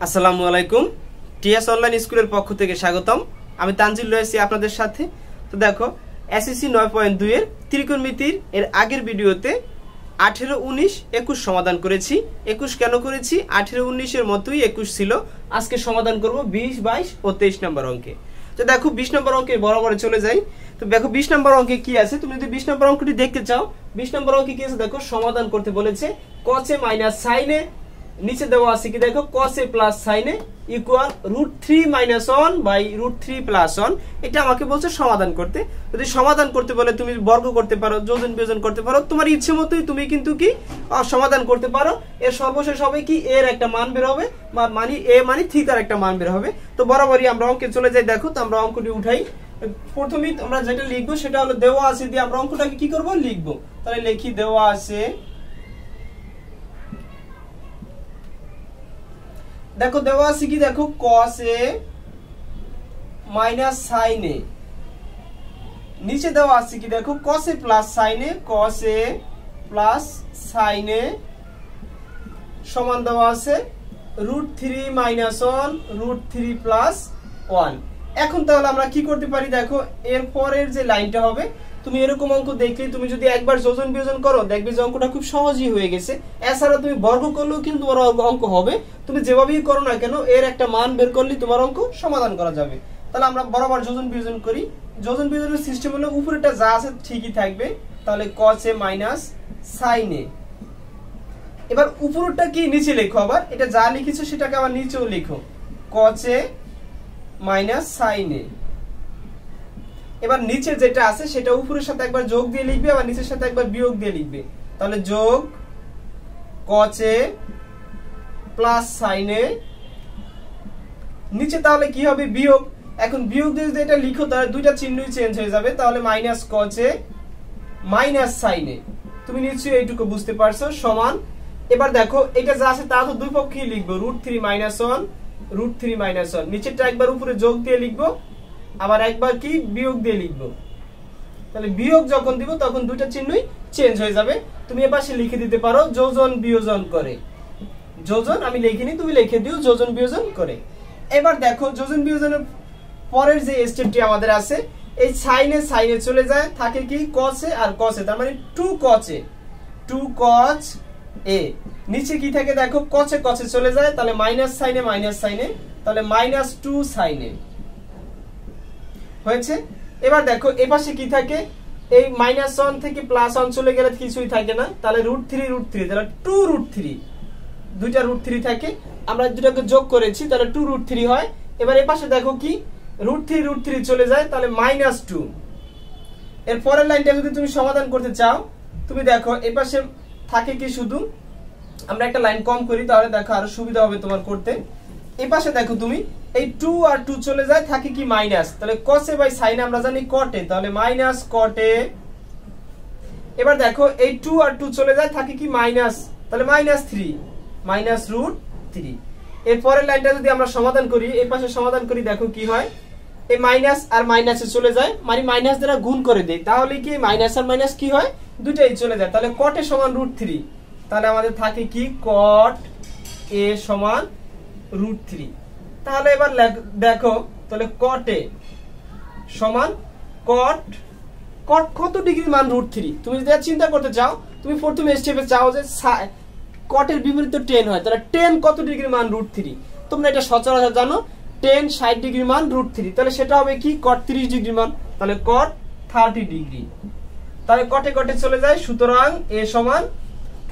আসসালামু আলাইকুম। T S online স্কুলের পক্ষ থেকে স্বাগতম। আমি তানজিল রয়েছি আপনাদের সাথে। তো দেখো, এসএসসি 9.2 এর ত্রিকোণমিতির এর আগের ভিডিওতে 18, 19, 21 সমাধান করেছি। 21 কেন করেছি? 18, 19 এর মতোই 21 ছিল। আজকে সমাধান করব 20, 22 ও 23 নম্বর অঙ্কে। তো দেখো 20 নম্বর অঙ্কে বরাবর চলে যাই। তো দেখো 20 নম্বর অঙ্কে কি আছে, তুমি যদি 20 নম্বর অঙ্কটি দেখতে চাও, 20 নম্বর অঙ্কে কি আছে দেখো, সমাধান করতে বলেছে cos a minus sin a, নিচে দেওয়া আছে কি দেখো cos a plus sin a equal √3 - 1 by √3 + 1। এটা আমাকে বলছে সমাধান করতে। যদি সমাধান করতে বলে তুমি বর্গ করতে পারো, যোজন বিয়োজন করতে পারো, তোমার ইচ্ছে মতোই তুমি কিন্তু কি সমাধান করতে পারো। এর সর্বশেষ হবে কি এর একটা মান বের হবে, মানে a মানে থিটার একটা মান বের হবে। তো বরাবরই আমরা অঙ্কে চলে যাই। দেখো তো আমরা অঙ্কটি উঠাই। প্রথমেই আমরা যেটা লিখবো সেটা হলো দেওয়া আছে দিয়ে আমরা অঙ্কটাকে কি করব, লিখবো। তাহলে লিখি দেওয়া আছে, দেখো দেওয়া আছে কি দেখো cos a minus sin a, নিচে দেওয়া আছে কি দেখো cos a plus sin a, cos a plus sin a সমান দেওয়া আছে √3 - 1 √3 + 1। এখন তাহলে আমরা কি করতে পারি দেখো, এর পরের যে লাইনটা হবে, তুমি এরকম অঙ্ক দেখলে তুমি যদি একবার যোজন বিয়োজন করো দেখবে যে অঙ্কটা খুব সহজই হয়ে গেছে। এছাড়া তুমি বর্গ করলেও কিন্তু তোমার অঙ্ক হবে। তুমি যেভাবেই করো না কেন এর একটা মান বের করলে তোমার অঙ্ক সমাধান করা যাবে। তাহলে আমরা বরাবর যোজন বিয়োজন করি। যোজন বিয়োজনের সিস্টেম হলো উপরেটা যা আছে ঠিকই থাকবে। তাহলে cos a minus sin a, এবার উপরটা কি নিচে লেখো, আবার এটা যা লিখেছো সেটাকে আবার নিচেও লেখো cos a minus sin a। এবার নিচে যেটা আছে সেটা উপরের সাথে একবার যোগ দিয়ে লিখবে, আবার নিচের সাথে একবার বিয়োগ দিয়ে লিখবে। তাহলে যোগ cos a plus sin a, নিচে তাহলে কি হবে বিয়োগ। এখন বিয়োগ দিয়ে যদি এটা লিখো তাহলে দুইটা চিহ্নই চেঞ্জ হয়ে যাবে। তাহলে minus cos a minus sin a, তুমি নিশ্চয়ই এইটুকু বুঝতে পারছো, সমান। এবার দেখো এটা যা আছে তা তো দুই পক্ষেই লিখবো, √3 - 1 √3 - 1। নিচেরটা একবার উপরে যোগ দিয়ে লিখবো, আবার একবার কি বিয়োগ দিয়ে লিখবো। তাহলে বিয়োগ যখন দিব তখন দুইটা চিহ্নই চেঞ্জ হয়ে যাবে। তুমি এপাশে লিখে দিতে পারো যোজন বিয়োজন করে। যোজন আমি লিখিনি, তুমি লিখে দিও যোজন বিয়োজন করে। এবার দেখো যোজন বিয়োজনের পরের যে স্টেপটি আমাদের আছে, এই সাইনে চলে যায়, থাকে কি cos a R cos a, তার মানে 2 cos a। নিচে কি থাকে দেখো cos a চলে যায়, তাহলে মাইনাস সাইনে, তাহলে -2 sin a হয়েছে। এবার দেখো এপাশে কি থাকে, এই -1 থেকে +1 চলে গেলে কিছুই থাকে না, তাহলে √3 তাহলে 2√3, দুইটা √3 থাকে, আমরা দুটাকে যোগ করেছি তাহলে 2√3 হয়। এবার এপাশে দেখো কি √3 চলে যায়, তাহলে -2। এর পরের লাইনটা যদি তুমি সমাধান করতে চাও, তুমি দেখো এপাশে থাকে কি শুধু, আমরা একটা লাইন কম করি তাহলে দেখো আরো সুবিধা হবে তোমার করতে। এপাশে দেখো তুমি এই 2 আর 2 চলে যায়, থাকে কি মাইনাস, তাহলে cos a বাই sin আমরা জানি cot a, তাহলে মাইনাস cot a। এবার দেখো এই 2 আর 2 চলে যায়, থাকে কি মাইনাস, তাহলে -3 √3। এর পরের লাইনটা যদি আমরা সমাধান করি, এই পাশে সমাধান করি, দেখো কি হয়, এই মাইনাস আর মাইনাসে চলে যায়, মানে মাইনাস দ্বারা গুণ করে দেই, তাহলে কি মাইনাস আর মাইনাস কি হয়, দুটাই চলে যায়। তাহলে cot a সমান √3, তাহলে আমাদের থাকে কি cot a সমান √3। তাহলে এবার দেখো, তাহলে cot a সমান cot কত ডিগ্রি মান √3। তুমি যদি চিন্তা করতে চাও, তুমি প্রথমে স্টেপে চাও যে cot এর বিপরীত 10 হয়, তাহলে 10 কত ডিগ্রি মান √3। তোমরা এটা সচরাচর জানো, 10 60 ডিগ্রি মান √3, তাহলে সেটা হবে কি cot 30 ডিগ্রি মান, তাহলে cot 30 ডিগ্রি। তাহলে cot a চলে যায়, সুতরাং a সমান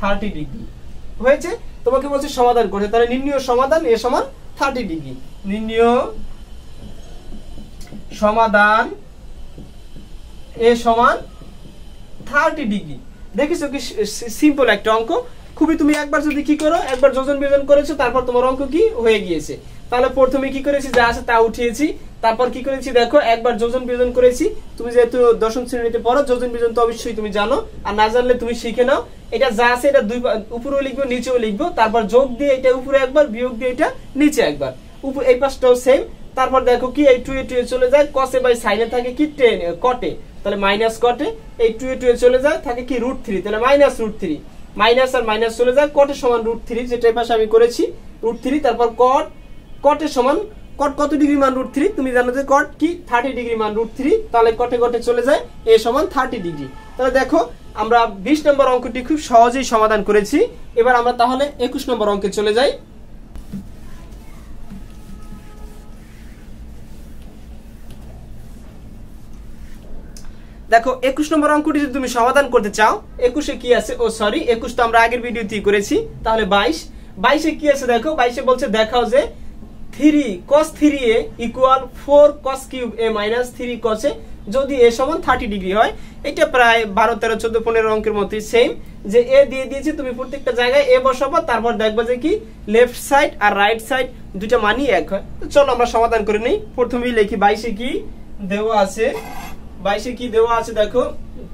30 ডিগ্রি হয়েছে। তোমাকে বলছে সমাধান করতে, তাহলে নির্ণয় সমাধান a সমান 30 ডিগ্রি। নির্ণয় সমাধান a সমান 30 ডিগ্রি। দেখিছো কি সিম্পল একটা অঙ্ক, খুবই। তুমি একবার যদি কি করো, একবার যোজন বিয়োজন করেছো, তারপর তোমার অঙ্ক কি হয়ে গিয়েছে। তাহলে প্রথমে কি করেছি, যা আছে তা উঠিয়েছি, তারপর কি করেছি দেখো একবার যোজন বিয়োজন করেছি। তুমি যেহেতু দশম শ্রেণীতে পড়ো, যোজন বিয়োজন তো অবশ্যই তুমি জানো, আর না জানলে তুমি শিখে নাও। এটা যা আছে এটা দুই উপরেও লিখবো নিচেও লিখবো, তারপর যোগ দিয়ে এটা উপরে একবার, বিয়োগ দিয়ে এটা নিচে একবার, এই পাশটাও সেম। তারপর দেখো কি এই 2 এ চলে যায়, cos a by sin a থাকে কি 10 cot a, তাহলে মাইনাস cot a, এই 2 এ চলে যায়, থাকে কি √3, তাহলে -√3, মাইনাস আর মাইনাস চলে যায়, cot এর সমান √3, যেটা এই পাশে আমি করেছি √3, তারপর cot কটের সমান, কট কত ডিগ্রি মান √3, তুমি জানো যে কট কি 30 ডিগ্রি মান √3, তাহলে কটে কটে চলে যায়, এ সমান 30 ডিগ্রি। তাহলে দেখো আমরা 20 নম্বর অঙ্কটি খুব সহজেই সমাধান করেছি। এবার আমরা তাহলে 21 নম্বর অঙ্কে চলে যাই। দেখো 21 নম্বর অঙ্কটি যদি তুমি সমাধান করতে চাও, 21 এ কি আছে, ও সরি 21 তো আমরা আগের ভিডিওতেই করেছি, তাহলে 22 এ কি আছে দেখো, 22 এ বলছে দেখাও যে 3 cos 3a equal 4 cos cube a minus 3 cos a যদি a সমান 30 ডিগ্রি হয়। এটা প্রায় 12 13 14 15 অঙ্কের মতই সেম, যে a দিয়ে দিয়েছি, তুমি প্রত্যেকটা জায়গায় a বসাবো, তারপর দেখবা যে কি লেফট সাইড আর রাইট সাইড দুটো মানই এক হয়। তো চলো আমরা সমাধান করে নেই। প্রথমেই লিখি 22 এ কি দেওয়া আছে, 22 এ কি দেওয়া আছে দেখো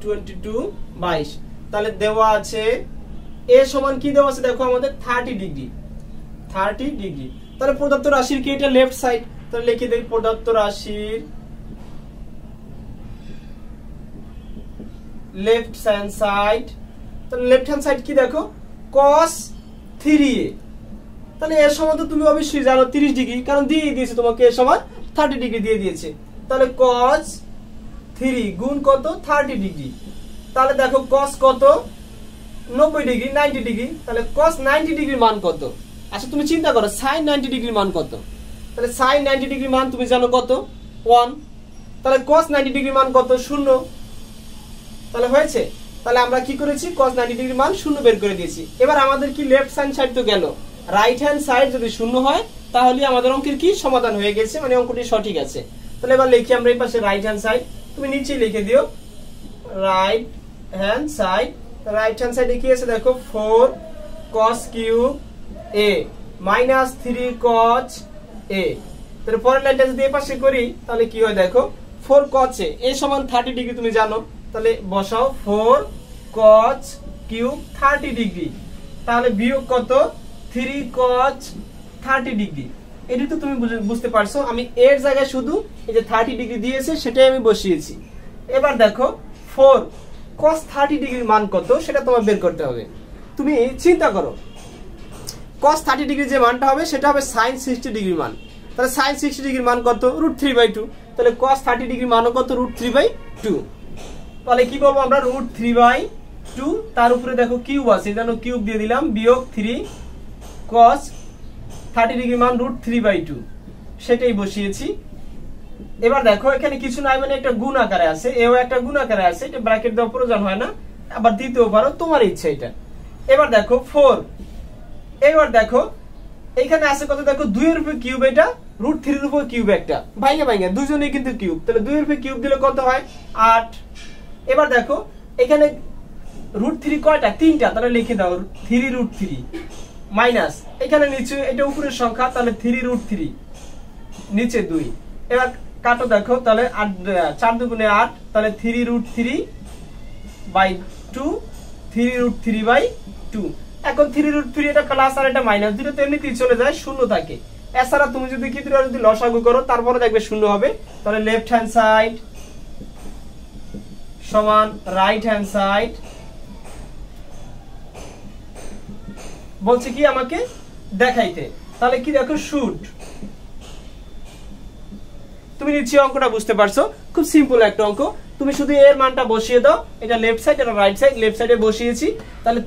22 22, তাহলে দেওয়া আছে a সমান কি দেওয়া আছে দেখো আমাদের 30 ডিগ্রি, 30 ডিগ্রি। তাহলে প্রদত্ত রাশির কি এটা লেফট সাইড, তাহলে লিখে দেই প্রদত্ত রাশির লেফট হ্যান্ড সাইড, তাহলে লেফট হ্যান্ড সাইড কি দেখো cos 3a, তাহলে এর সমান তো তুমি অবশ্যই জানো 30 ডিগ্রি, কারণ দিয়ে দিয়েছে তোমাকে এর সমান 30 ডিগ্রি দিয়ে দিয়েছে। তাহলে cos 3 গুণ কত 30 ডিগ্রি, তাহলে দেখো cos কত 90 ডিগ্রি 90 ডিগ্রি, তাহলে cos 90 ডিগ্রির মান কত। আচ্ছা তুমি চিন্তা করো sin 90 ডিগ্রির মান কত, তাহলে sin 90 ডিগ্রির মান তুমি জানো কত 1, তাহলে cos 90 ডিগ্রির মান কত 0, তাহলে হয়েছে। তাহলে আমরা কি করেছি cos 90 ডিগ্রির মান 0 বের করে দিয়েছি। এবার আমাদের কি লেফট হ্যান্ড সাইড তো গেল, রাইট হ্যান্ড সাইড যদি 0 হয় তাহলে আমাদের অঙ্কের কি সমাধান হয়ে গেছে, মানে অঙ্কটি সঠিক আছে। তাহলে এবার লিখি আমরা এই পাশে রাইট হ্যান্ড সাইড, তুমি নিচে লিখে দিও right hand side. Right hand সাইডে কি আছে দেখো 4 cos cube a minus 3 cos a, তাহলে পরের লাইনটা যদি এই পাশে করি তাহলে কি হয় দেখো 4 cos a সমান 30 ডিগ্রি তুমি জানো, তাহলে বসাও 4 cos কিউব 30 ডিগ্রি, তাহলে বিয়োগ কত 3 cos 30 ডিগ্রি। এটা তো তুমি বুঝতে পারছো, আমি এর জায়গায় শুধু এই যে 30 ডিগ্রি দিয়েছে সেটাই আমি বসিয়েছি। এবার দেখো 4 cos 30 ডিগ্রির মান কত সেটা তোমার বের করতে হবে। তুমি চিন্তা করো cos 30 ডিগ্রি যে মানটা হবে সেটা হবে sin 60 ডিগ্রির মান, তাহলে sin 60 ডিগ্রির মান কত √3/2, তাহলে cos 30 ডিগ্রির মানও কত √3/2, তাহলে কি বলবো আমরা √3/2, তার উপরে দেখো কিউব আছে, এই জন্য কিউব দিয়ে দিলাম, বিয়োগ 3 cos 30 ডিগ্রির মান √3/2 সেটাই বসিয়েছি। এবার দেখো এখানে কিছু নাই, মানে একটা গুণ আকারে আছে, এও একটা গুণ আকারে আছে, এটা ব্র্যাকেট দেওয়ার প্রয়োজন হয় না, আবার দিতেও পারো তোমার ইচ্ছা এটা। এবার দেখো 4, এবার দেখো এইখানে আছে কত দেখো 2 এর উপর কিউব, এটা √3 এর উপর কিউব, একটা ভাঙা ভাঙা দুজনেই কিন্তু কিউব, তাহলে 2 এর উপর কিউব দিলে কত হয় 8। এবার দেখো এখানে √3 কয়টা 3টা, তাহলে লিখে দাও 3√3 মাইনাস এখানে নিচে এটা উপরের সংখ্যা, তাহলে 3√3 নিচে 2, এবার কাটো দেখো তাহলে 4 দুগুণে 8, তাহলে 3√3/2 3√3/2। এখন 3√3 এটা প্লাস আর এটা মাইনাস, দুটো তো এমনিতেই চলে যায়, শূন্য থাকে। এছাড়া তুমি যদি কি যদি লসাগু করো তারপরে দেখবে শূন্য হবে, তাহলে লেফট হ্যান্ড সাইড সমান রাইট হ্যান্ড সাইড, বলছে কি আমাকে দেখাইতে, তাহলে কি দেখো শুড। তুমি নিশ্চয়ই অঙ্কটা বুঝতে পারছো, খুব সিম্পল একটা অঙ্ক। তুমি শুধু এর মানটা বসিয়ে দাও, এটা লেফট সাইড আর রাইট সাইড, লেফট সাইডে বসিয়েছি, তাহলে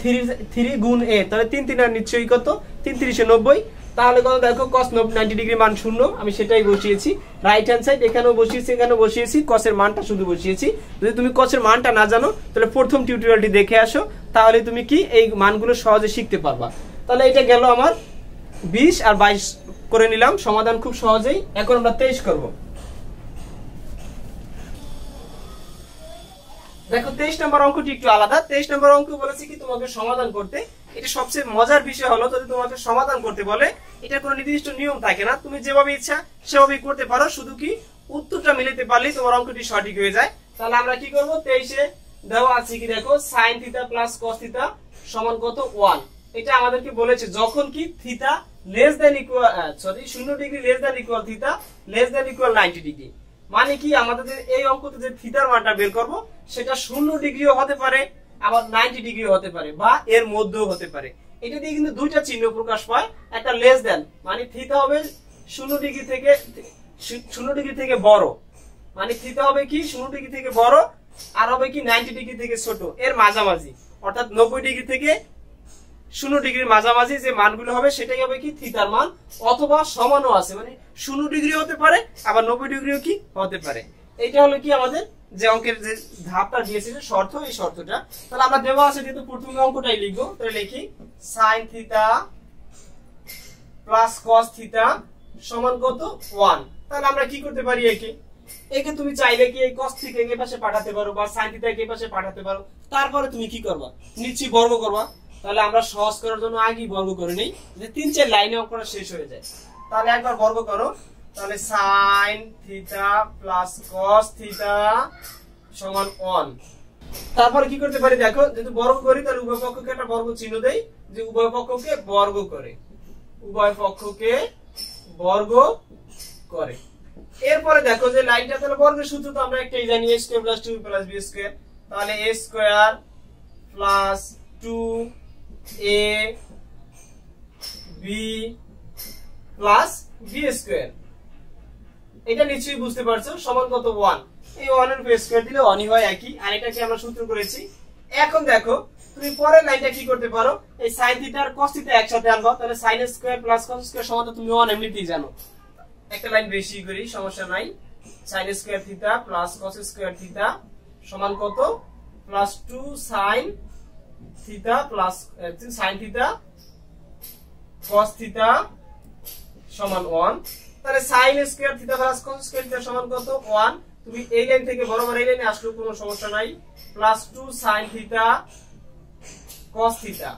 3 গুণ a, তাহলে 3 3 আর নিশ্চয়ই কত 3 3 90, তাহলে কত দেখো cos 90 ডিগ্রি মান 0, আমি সেটাই বসিয়েছি। রাইট হ্যান্ড সাইড এখানেও বসিয়েছি, এখানেও বসিয়েছি, cos এর মানটা শুধু বসিয়েছি। যদি তুমি cos এর মানটা না জানো তাহলে প্রথম টিউটোরিয়ালটি দেখে আসো, তাহলে তুমি কি এই মানগুলো সহজে শিখতে পারবা। তাহলে এটা গেল আমার 20 আর 22 করে নিলাম সমাধান খুব সহজেই। এখন আমরা 23 করব। দেখো 23 নম্বর অঙ্কটি একটু আলাদা। 23 নম্বর অঙ্ক বলেছে কি তোমাকে সমাধান করতে। এটা সবচেয়ে মজার বিষয় হলো যদি তোমাকে সমাধান করতে বলে এটা কোনো নির্দিষ্ট নিয়ম থাকে না, তুমি যেভাবে ইচ্ছা সেভাবেই করতে পারো, শুধু কি উত্তরটা মিলাতে পারলেই তোমার অঙ্কটি সঠিক হয়ে যায়। তাহলে আমরা কি করব, 23 এ দেওয়া আছে কি দেখো sin θ প্লাস cos θ সমান কত 1। এটা আমাদেরকে বলেছে যখন কি theta less than equal 0 degree less than equal θ less than equal 90 degree, মানে কি আমাদের এই অঙ্কতে যে থিটার মানটা বের করব সেটা 0 ডিগ্রিও হতে পারে, আবার 90 ডিগ্রিও হতে পারে, বা এর মধ্যেও হতে পারে। এটা দিয়ে কিন্তু দুইটা চিহ্ন প্রকাশ পায়, একটা লেস দ্যান মানে থিটা হবে 0 ডিগ্রি থেকে বড়, মানে থিটা হবে কি 0 ডিগ্রি থেকে বড় আর হবে কি 90 ডিগ্রি থেকে ছোট, এর মাঝামাঝি, অর্থাৎ 90 ডিগ্রি থেকে 0 ডিগ্রির মাঝামাঝি যে মানগুলো হবে সেটাই হবে কি থিটার মান, অথবা সমানও আছে, মানে 0 ডিগ্রি হতে পারে আবার 90 ডিগ্রিও কি হতে পারে। এটা হলো কি আমাদের যে অঙ্কের যে ধাপটা দিয়েছে যে শর্ত, এই শর্তটা। তাহলে আমরা দেওয়া আছে যেহেতু প্রথম অঙ্কটাই লিখবো, তাহলে লিখি sin theta plus cos theta সমান কত 1। তাহলে আমরা কি করতে পারি, একে তুমি চাইলে কি এই cos থিটা এর পাশে পাঠাতে পারো বা sin থিটা এর পাশে পাঠাতে পারো, তারপরে তুমি কি করবা, নিচে বর্গ করবা। তাহলে আমরা সহজ করার জন্য আগেই বর্গ করে নেই, যে 3-4 লাইনে অঙ্কটা শেষ হয়ে যায়। তাহলে একবার বর্গ করো, তাহলে sin theta plus cos theta সমান 1। তারপরে কি করতে পারি দেখো, যেহেতু বর্গ করি তাহলে উভয় পক্ষকে একটা বর্গ চিহ্ন দেই, যে উভয় পক্ষকে বর্গ করে, উভয় পক্ষকে বর্গ করে। এরপরে দেখো যে লাইনটা, তাহলে বর্গের সূত্র তো আমরা একটাই জানি, a square plus 2b plus b square. তাহলে a square plus 2ab plus b square, এটা নিশ্চয়ই বুঝতে পারছো, সমান কত 1। এই 1 এর স্কয়ার দিলে 1ই হয় একই, আর এটাকে আমরা সূত্র করেছি। এখন দেখো তুমি পরের লাইনটা কি করতে পারো, এই sin থিটা আর cos থিটা একসাথে আনবা, তাহলে sin square plus cos square সমান তুমি 1 এমনিতেই জানো। একটা লাইন বেশি করি, সমস্যা নাই। sin square theta plus cos square theta সমান কত, plus 2 sin theta plus sin theta cos theta সমান 1। তাহলে sin square theta plus cos square theta সমান কত 1। তুমি এই লাইন থেকে বরাবর এই লাইনে আসলে কোনো সমস্যা নাই, plus 2 sin theta cos theta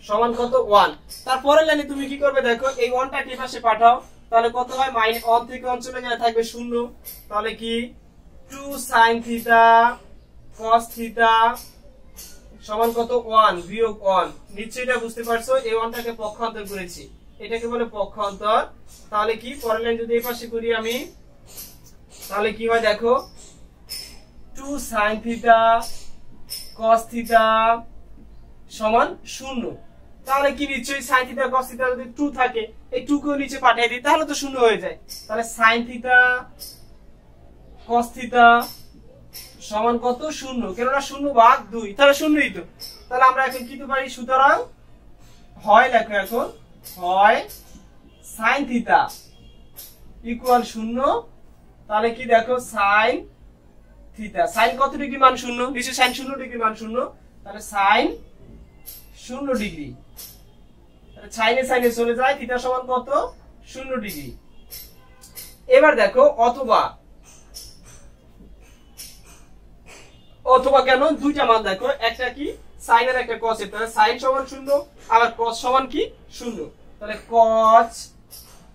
সমান কত 1। তারপরের লাইনে তুমি কি করবে দেখো, এই 1টা এই পাশে পাঠাও, তাহলে কত হয়, -1 থেকে 1 চলে গেলে থাকবে 0। তাহলে কি 2 sin থিটা cos থিটা সমান কত 1 বিয়োগ 1। নিশ্চয়ই এটা বুঝতে পারছো, এই 1টাকে পক্ষান্তর করেছি, এটাকে বলে পক্ষান্তর। তাহলে কি পরের লাইন যদি এই পাশে করি আমি, তাহলে কি হয় দেখো, 2 sin থিটা cos থিটা সমান 0। তাহলে কি নিশ্চয়ই sin থিটা cos থিটা যদি 2 থাকে, এই 2 কেও নিচে পাঠিয়ে দিই, তাহলে তো 0 হয়ে যায়। তাহলে sin থিটা cos থিটা সমান কত 0, কেননা 0 ভাগ 2, তাহলে 0ই তো। তাহলে আমরা এখন কি পারি, সুতরাং হয় দেখো, এখন হয় sin থিটা ইকুয়াল 0। তাহলে কি দেখো sin থিটা, sin কত ডিগ্রি মান 0, নিচে sin 0 ডিগ্রি মান 0, তাহলে sin 0 ডিগ্রি, তাহলে সাইনে সাইনে চলে যায়, থিটা সমান কত 0 ডিগ্রি। এবার দেখো অথবা কেন, দুইটা মান দেখো, একটা কি sin এর একটা cos এর, তাহলে sin সমান 0 আবার cos সমান কি 0, তাহলে cos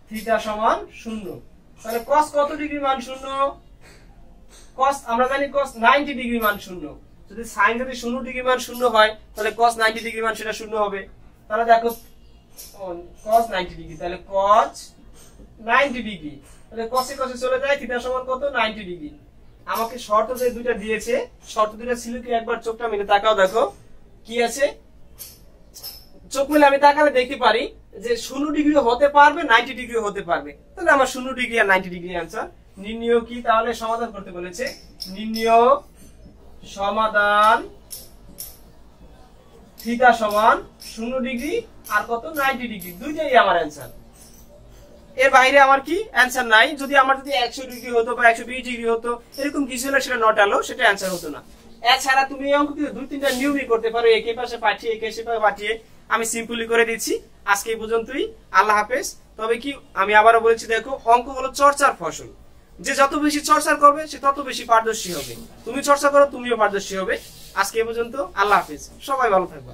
থিটা সমান 0। তাহলে cos কত ডিগ্রি মান 0, cos আমরা জানি cos 90 ডিগ্রি মান 0। যদি sin যদি 0 ডিগ্রি মান 0 হয়, তাহলে cos 90 ডিগ্রি মান সেটা 0 হবে। তাহলে দেখো cos 90 ডিগ্রি, তাহলে cos 90 ডিগ্রি, তাহলে cos এ cos এ চলে যায়, থিটা সমান কত 90 ডিগ্রি। আমাকে শর্ত যে দুইটা দিয়েছে, শর্ত দুইটা ছিল কি, একবার চোখটা মেলে তাকাও, দেখো কি আছে। চোখ মেলে আমি তাকালে দেখতে পারি যে 0 ডিগ্রি হতে পারবে, 90 ডিগ্রি হতে পারবে। তাহলে আমার 0 ডিগ্রি আর 90 ডিগ্রি आंसर। নির্ণয় কি, তাহলে সমাধান করতে বলেছে, নির্ণয় সমাধান থিটা সমান 0 ডিগ্রি আর কত 90 ডিগ্রি, দুইটাই আমার आंसर। এর বাইরে আমার কি आंसर নাই। যদি আমার যদি 100 ডিগ্রি হতো বা 120 ডিগ্রি হতো, এরকম কিছু হলে সেটা নট আলো, সেটা आंसर হতো না। এছাড়া তুমি এই অঙ্ক কিন্তু 2-3টা নিয়মই করতে পারো, একে পাশে পাঠিয়ে একে পাশে পাঠিয়ে। আমি সিম্পলি করে দিচ্ছি। আজকে এই পর্যন্তই, আল্লাহ হাফেজ। তবে কি আমি আবারও বলেছি, দেখো অঙ্ক হলো চর্চার ফসল, যে যত বেশি চর্চা করবে সে তত বেশি পারদর্শী হবে। তুমি চর্চা করো, তুমিও পারদর্শী হবে। আজকে এই পর্যন্ত, আল্লাহ হাফেজ, সবাই ভালো থাকবা।